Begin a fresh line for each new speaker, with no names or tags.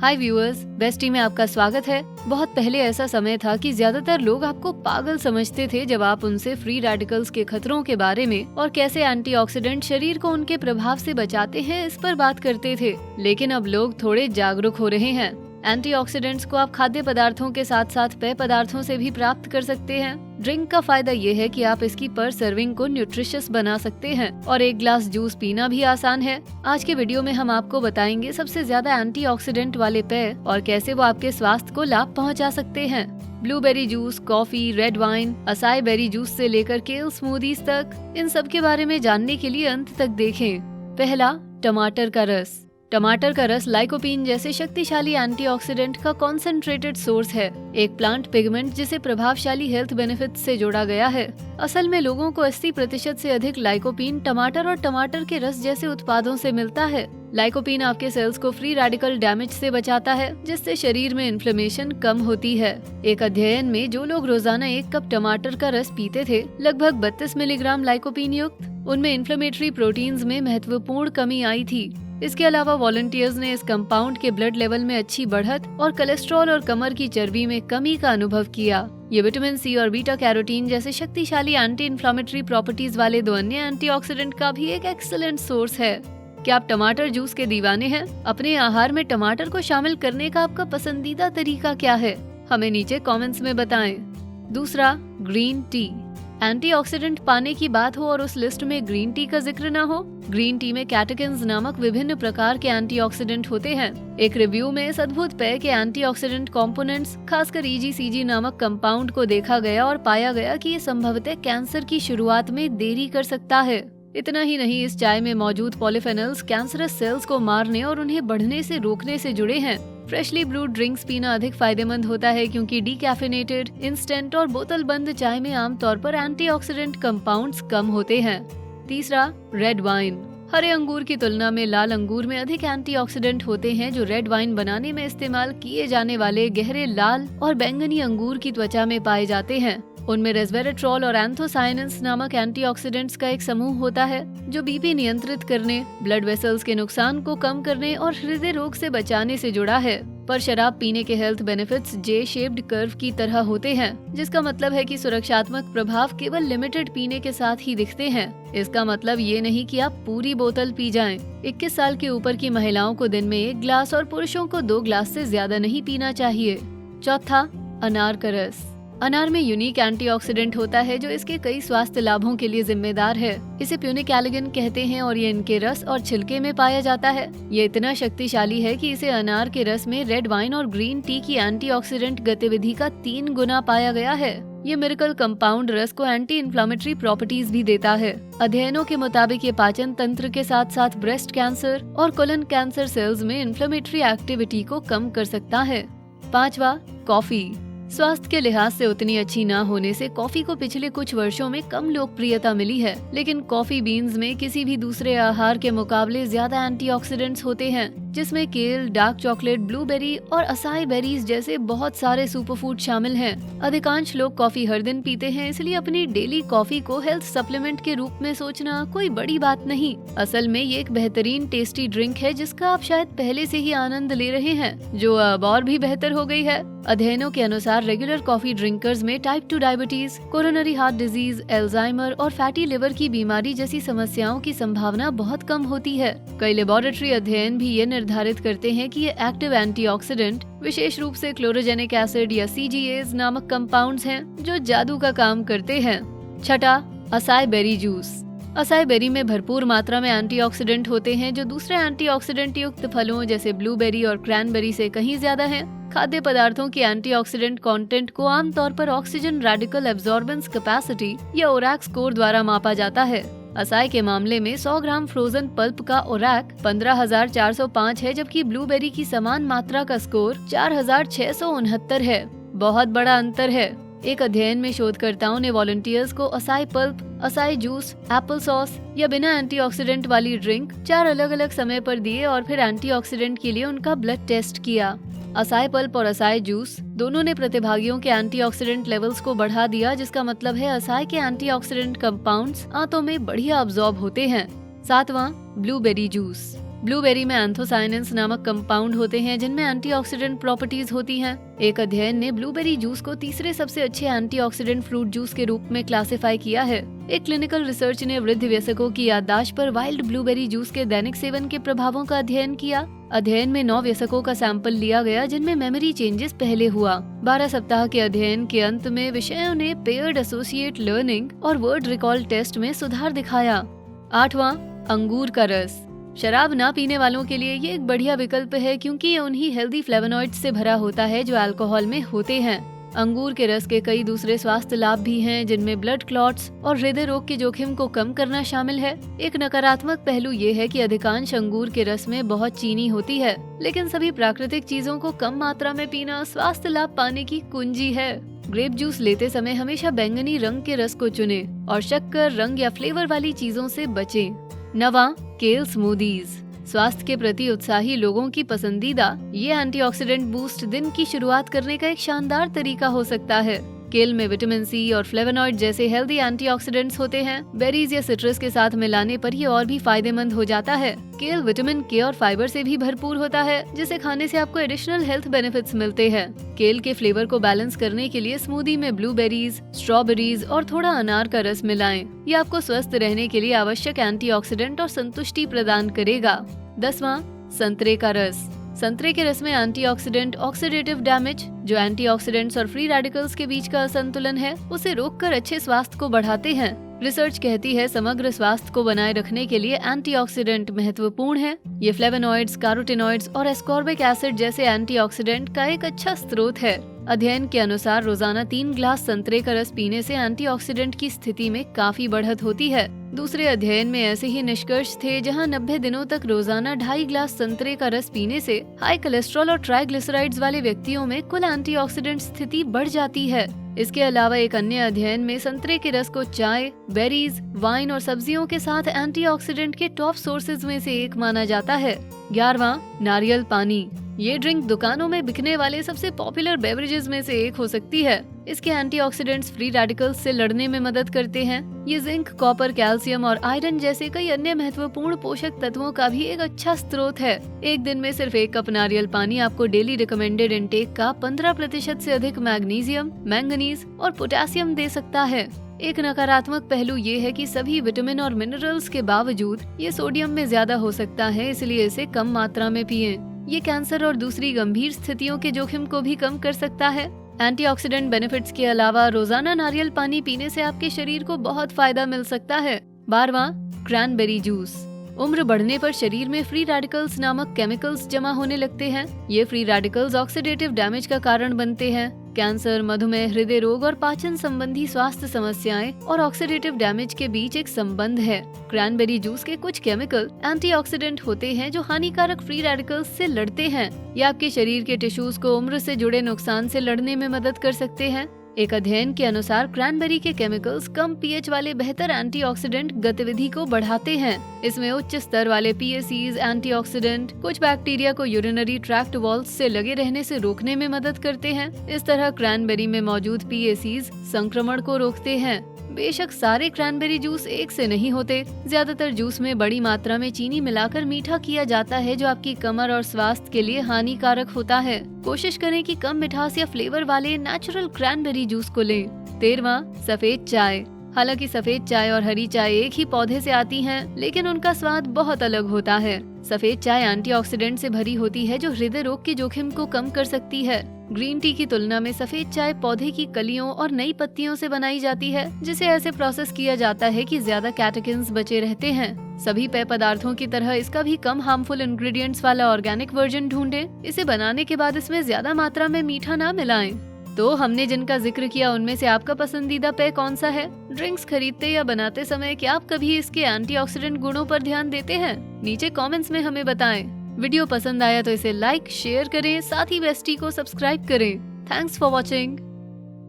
हाय viewers, bestie में आपका स्वागत है। बहुत पहले ऐसा समय था कि ज्यादातर लोग आपको पागल समझते थे जब आप उनसे फ्री रेडिकल्स के खतरों के बारे में और कैसे एंटीऑक्सीडेंट शरीर को उनके प्रभाव से बचाते हैं इस पर बात करते थे। लेकिन अब लोग थोड़े जागरूक हो रहे हैं। एंटीऑक्सीडेंट्स को आप खाद्य पदार्थों के साथ साथ पेय पदार्थों से भी प्राप्त कर सकते हैं। ड्रिंक का फायदा ये है कि आप इसकी पर सर्विंग को न्यूट्रिशियस बना सकते हैं और एक ग्लास जूस पीना भी आसान है। आज के वीडियो में हम आपको बताएंगे सबसे ज्यादा एंटीऑक्सीडेंट वाले पेय और कैसे वो आपके स्वास्थ्य को लाभ पहुंचा सकते हैं। Blueberry juice, coffee, red wine, acai berry juice से लेकर केल स्मूदीज तक, इन सब के बारे में जानने के लिए अंत तक देखें। पहला, टमाटर का रस। टमाटर का रस लाइकोपीन जैसे शक्तिशाली एंटीऑक्सीडेंट का कॉन्सेंट्रेटेड सोर्स है, एक प्लांट पिगमेंट जिसे प्रभावशाली हेल्थ बेनिफिट्स से जोड़ा गया है। असल में लोगों को 80% से अधिक लाइकोपीन टमाटर और टमाटर के रस जैसे उत्पादों से मिलता है। लाइकोपीन आपके सेल्स को फ्री रेडिकल डैमेज से बचाता है, जिससे शरीर में इन्फ्लेमेशन कम होती है। एक अध्ययन में जो लोग रोजाना 1 कप टमाटर का रस पीते थे, लगभग 32 मिलीग्राम लाइकोपीन युक्त, उनमें इन्फ्लेमेटरी प्रोटीन्स में महत्वपूर्ण कमी आई थी। इसके अलावा वॉलंटियर्स ने इस कंपाउंड के ब्लड लेवल में अच्छी बढ़त और कोलेस्ट्रॉल और कमर की चर्बी में कमी का अनुभव किया। ये विटामिन सी और बीटा कैरोटीन जैसे शक्तिशाली एंटी इन्फ्लेमेटरी प्रॉपर्टीज वाले 2 अन्य एंटीऑक्सीडेंट का भी एक एक्सीलेंट सोर्स है। क्या आप टमाटर जूस के दीवाने हैं? अपने आहार में टमाटर को शामिल करने का आपका पसंदीदा तरीका क्या है? हमें नीचे कमेंट्स में बताएं। दूसरा, ग्रीन टी। एंटीऑक्सीडेंट पाने की बात हो और उस लिस्ट में ग्रीन टी का जिक्र न हो। ग्रीन टी में कैटेकिन्स नामक विभिन्न प्रकार के एंटीऑक्सीडेंट होते हैं। एक रिव्यू में इस अद्भुत पेय के एंटीऑक्सीडेंट कंपोनेंट्स, खासकर EGCG नामक कंपाउंड को देखा गया और पाया गया कि ये संभवतः कैंसर की शुरुआत में देरी कर सकता है। इतना ही नहीं, इस चाय में मौजूद पॉलीफेनल्स कैंसरस सेल्स को मारने और उन्हें बढ़ने से रोकने से जुड़े हैं। फ्रेशली ब्रूड ड्रिंक्स पीना अधिक फायदेमंद होता है क्योंकि डीकैफिनेटेड, इंस्टेंट और बोतल बंद चाय में आमतौर पर एंटीऑक्सीडेंट कंपाउंड्स कम होते हैं। तीसरा, रेड वाइन। हरे अंगूर की तुलना में लाल अंगूर में अधिक एंटीऑक्सीडेंट होते हैं, जो रेड वाइन बनाने में इस्तेमाल किए जाने वाले गहरे लाल और बैंगनी अंगूर की त्वचा में पाए जाते हैं। उनमें रेस्वेरेट्रॉल और एंथोसायनिन्स नामक एंटीऑक्सीडेंट्स का एक समूह होता है, जो बीपी नियंत्रित करने, ब्लड वेसल्स के नुकसान को कम करने और हृदय रोग से बचाने से जुड़ा है। पर शराब पीने के हेल्थ बेनिफिट्स जे शेप्ड कर्व की तरह होते हैं, जिसका मतलब है कि सुरक्षात्मक प्रभाव केवल लिमिटेड पीने के साथ ही दिखते हैं। इसका मतलब ये नहीं कि आप पूरी बोतल पी जाएं। 21 साल के ऊपर की महिलाओं को दिन में 1 ग्लास और पुरुषों को 2 ग्लास से ज्यादा नहीं पीना चाहिए। चौथा, अनार का रस। अनार में यूनिक एंटीऑक्सीडेंट होता है जो इसके कई स्वास्थ्य लाभों के लिए जिम्मेदार है। इसे प्यूनिक एलिगन कहते हैं और ये इनके रस और छिलके में पाया जाता है। ये इतना शक्तिशाली है कि इसे अनार के रस में रेड वाइन और ग्रीन टी की एंटीऑक्सीडेंट गतिविधि का 3 गुना पाया गया है। ये मिरेकल कंपाउंड रस को एंटी इन्फ्लेमेटरी प्रॉपर्टीज भी देता है। अध्ययनों के मुताबिक ये पाचन तंत्र के साथ साथ ब्रेस्ट कैंसर और कोलन कैंसर सेल्स में इन्फ्लेमेटरी एक्टिविटी को कम कर सकता है। पांचवा, कॉफी। स्वास्थ्य के लिहाज से उतनी अच्छी ना होने से कॉफी को पिछले कुछ वर्षों में कम लोकप्रियता मिली है, लेकिन कॉफी बीन्स में किसी भी दूसरे आहार के मुकाबले ज्यादा एंटीऑक्सीडेंट्स होते हैं, जिसमें केल, डार्क चॉकलेट, ब्लूबेरी और असाई बेरीज जैसे बहुत सारे सुपरफूड शामिल हैं। अधिकांश लोग कॉफी हर दिन पीते हैं, इसलिए अपनी डेली कॉफी को हेल्थ सप्लीमेंट के रूप में सोचना कोई बड़ी बात नहीं। असल में ये एक बेहतरीन टेस्टी ड्रिंक है जिसका आप शायद पहले से ही आनंद ले रहे हैं, जो अब और भी बेहतर हो गई है। अध्ययनों के अनुसार रेगुलर कॉफी ड्रिंकर्स में type 2 diabetes, coronary heart disease, Alzheimer और फैटी लिवर की बीमारी जैसी समस्याओं की संभावना बहुत कम होती है। कई लेबोरेटरी अध्ययन भी ये निर्धारित करते हैं कि ये एक्टिव एंटीऑक्सीडेंट, विशेष रूप से क्लोरोजेनिक एसिड या CGAs नामक कंपाउंड्स हैं, जो जादू का काम करते हैं। छठा, acai berry juice. Acai berry में भरपूर मात्रा में एंटीऑक्सीडेंट होते हैं, जो दूसरे एंटीऑक्सीडेंट युक्त फलों जैसे ब्लूबेरी और क्रैनबेरी से कहीं ज्यादा हैं। खाद्य पदार्थों की एंटीऑक्सीडेंट कंटेंट को आमतौर पर ऑक्सीजन रेडिकल एब्जॉर्बेंस कैपेसिटी या ओरैक स्कोर द्वारा मापा जाता है। असाई के मामले में 100 ग्राम फ्रोजन पल्प का ओरैक 15,405 है, जबकि ब्लूबेरी की समान मात्रा का स्कोर 4,669 है। बहुत बड़ा अंतर है। एक अध्ययन में शोधकर्ताओं ने वॉलंटियर्स को acai pulp, acai juice, Apple sauce या बिना एंटीऑक्सीडेंट वाली ड्रिंक 4 अलग अलग समय पर दिए और फिर एंटीऑक्सीडेंट के लिए उनका ब्लड टेस्ट किया। असाई पल्प और असाई जूस दोनों ने प्रतिभागियों के एंटीऑक्सीडेंट लेवल्स को बढ़ा दिया, जिसका मतलब है असाई के एंटीऑक्सीडेंट कंपाउंड्स आंतों में बढ़िया अब्सॉर्ब होते हैं। 7वां, ब्लूबेरी जूस। ब्लूबेरी में एंथोसायनिन्स नामक कंपाउंड होते हैं जिनमें एंटीऑक्सीडेंट प्रॉपर्टीज होती हैं। एक अध्ययन ने ब्लूबेरी जूस को तीसरे सबसे अच्छे एंटीऑक्सीडेंट फ्रूट जूस के रूप में क्लासिफाई किया है। एक क्लिनिकल रिसर्च ने वृद्ध वयस्कों की याददाश्त पर वाइल्ड ब्लूबेरी जूस के दैनिक सेवन के प्रभावों का अध्ययन किया। अध्ययन में 9 वयस्कों का सैंपल लिया गया जिनमें मेमोरी चेंजेस पहले हुआ। 12 सप्ताह के अध्ययन के अंत में विषयों ने पेयर्ड एसोसिएट लर्निंग और वर्ड रिकॉल टेस्ट में सुधार दिखाया। 8वां, अंगूर का रस। शराब ना पीने वालों के लिए ये एक बढ़िया विकल्प है क्योंकि ये उन्हीं हेल्दी फ्लेवोनॉइड्स से भरा होता है जो अल्कोहल में होते हैं। अंगूर के रस के कई दूसरे स्वास्थ्य लाभ भी हैं जिनमें ब्लड क्लॉट्स और हृदय रोग के जोखिम को कम करना शामिल है। एक नकारात्मक पहलू ये है कि अधिकांश अंगूर के रस में बहुत चीनी होती है, लेकिन सभी प्राकृतिक चीजों को कम मात्रा में पीना स्वास्थ्य लाभ पाने की कुंजी है। ग्रेप जूस लेते समय हमेशा बैंगनी रंग के रस को चुनें और शक्कर, रंग या फ्लेवर वाली चीजों से बचें। 9वां, केल स्मूदीज। स्वास्थ्य के प्रति उत्साही लोगों की पसंदीदा ये एंटीऑक्सीडेंट बूस्ट दिन की शुरुआत करने का एक शानदार तरीका हो सकता है। केल में विटामिन सी और फ्लेवोनॉइड जैसे हेल्दी एंटीऑक्सीडेंट्स होते हैं। बेरीज या सिट्रस के साथ मिलाने पर ये और भी फायदेमंद हो जाता है। केल विटामिन के और फाइबर से भी भरपूर होता है जिसे खाने से आपको एडिशनल हेल्थ बेनिफिट्स मिलते हैं। केल के फ्लेवर को बैलेंस करने के लिए स्मूदी में ब्लूबेरीज, स्ट्रॉबेरीज और थोड़ा अनार का रस मिलाएं। ये आपको स्वस्थ रहने के लिए आवश्यक एंटीऑक्सीडेंट और संतुष्टि प्रदान करेगा। 10वां, संतरे का रस। संतरे के रस में एंटीऑक्सीडेंट ऑक्सीडेटिव डैमेज, जो एंटीऑक्सीडेंट्स और फ्री रेडिकल्स के बीच का असंतुलन है, उसे रोककर अच्छे स्वास्थ्य को बढ़ाते हैं। रिसर्च कहती है समग्र स्वास्थ्य को बनाए रखने के लिए एंटीऑक्सीडेंट महत्वपूर्ण है। ये फ्लेवोनॉइड्स, कैरोटीनॉइड्स और एस्कॉर्बिक एसिड जैसे एंटीऑक्सीडेंट का एक अच्छा स्रोत है। अध्ययन के अनुसार रोजाना 3 ग्लास संतरे का रस पीने से एंटीऑक्सीडेंट की स्थिति में काफी बढ़त होती है। दूसरे अध्ययन में ऐसे ही निष्कर्ष थे जहां 90 दिनों तक रोजाना 2.5 ग्लास संतरे का रस पीने से हाई कोलेस्ट्रॉल और ट्राइग्लिसराइड्स वाले व्यक्तियों में कुल एंटीऑक्सीडेंट स्थिति बढ़ जाती है। इसके अलावा एक अन्य अध्ययन में संतरे के रस को चाय, बेरीज, वाइन और सब्जियों के साथ एंटीऑक्सीडेंट के टॉप सोर्सेज में से एक माना जाता है। 11वां, नारियल पानी। ये ड्रिंक दुकानों में बिकने वाले सबसे पॉपुलर बेवरेजेस में से एक हो सकती है। इसके एंटीऑक्सीडेंट्स फ्री रेडिकल्स से लड़ने में मदद करते हैं। ये जिंक, कॉपर, कैल्शियम और आयरन जैसे कई अन्य महत्वपूर्ण पोषक तत्वों का भी एक अच्छा स्रोत है। एक दिन में सिर्फ 1 कप नारियल पानी आपको डेली रिकमेंडेड इंटेक का 15% से अधिक मैग्नीशियम, मैंगनीज और पोटेशियम दे सकता है। एक नकारात्मक पहलू ये है कि सभी विटामिन और मिनरल्स के बावजूद ये सोडियम में ज्यादा हो सकता है, इसलिए इसे कम मात्रा में पिएं। ये कैंसर और दूसरी गंभीर स्थितियों के जोखिम को भी कम कर सकता है। एंटीऑक्सीडेंट बेनिफिट्स के अलावा रोजाना नारियल पानी पीने से आपके शरीर को बहुत फायदा मिल सकता है। 12वां, क्रैनबेरी जूस। उम्र बढ़ने पर शरीर में फ्री रेडिकल्स नामक केमिकल्स जमा होने लगते हैं। ये फ्री रेडिकल्स ऑक्सीडेटिव डैमेज का कारण बनते हैं। कैंसर, मधुमेह, हृदय रोग और पाचन संबंधी स्वास्थ्य समस्याएं और ऑक्सीडेटिव डैमेज के बीच एक संबंध है। क्रैनबेरी जूस के कुछ केमिकल एंटीऑक्सीडेंट होते हैं जो हानिकारक फ्री रेडिकल्स से लड़ते हैं। ये आपके शरीर के टिश्यूज को उम्र से जुड़े नुकसान से लड़ने में मदद कर सकते हैं। एक अध्ययन के अनुसार क्रैनबेरी के केमिकल्स कम पीएच वाले बेहतर एंटीऑक्सीडेंट गतिविधि को बढ़ाते हैं। इसमें उच्च स्तर वाले पीएसीज एंटीऑक्सीडेंट कुछ बैक्टीरिया को यूरिनरी ट्रैक्ट वॉल्व्स से लगे रहने से रोकने में मदद करते हैं। इस तरह क्रैनबेरी में मौजूद पीएसीज संक्रमण को रोकते हैं। बेशक सारे क्रैनबेरी जूस एक से नहीं होते। ज्यादातर जूस में बड़ी मात्रा में चीनी मिलाकर मीठा किया जाता है जो आपकी कमर और स्वास्थ्य के लिए हानिकारक होता है। कोशिश करें कि कम मिठास या फ्लेवर वाले नेचुरल क्रैनबेरी जूस को लें। 13वां, सफेद चाय। हालांकि सफेद चाय और हरी चाय एक ही पौधे से आती हैं, लेकिन उनका स्वाद बहुत अलग होता है। सफेद चाय एंटीऑक्सीडेंट से भरी होती है जो हृदय रोग के जोखिम को कम कर सकती है। ग्रीन टी की तुलना में सफेद चाय पौधे की कलियों और नई पत्तियों से बनाई जाती है, जिसे ऐसे प्रोसेस किया जाता है कि ज्यादा कैटेकिन्स बचे रहते हैं। सभी पेय पदार्थों की तरह इसका भी कम हार्मफुल इंग्रेडिएंट्स वाला ऑर्गेनिक वर्जन ढूंढें। इसे बनाने के बाद इसमें ज्यादा मात्रा में मीठा ना मिलाएं। तो हमने जिनका जिक्र किया उनमें से आपका पसंदीदा पेय कौन सा है? ड्रिंक्स खरीदते या बनाते समय क्या आप कभी इसके एंटीऑक्सीडेंट गुणों पर ध्यान देते हैं? नीचे कमेंट्स में हमें बताएं। वीडियो पसंद आया तो इसे लाइक, शेयर करें, साथ ही बेस्टी को सब्सक्राइब करें। Thanks for watching.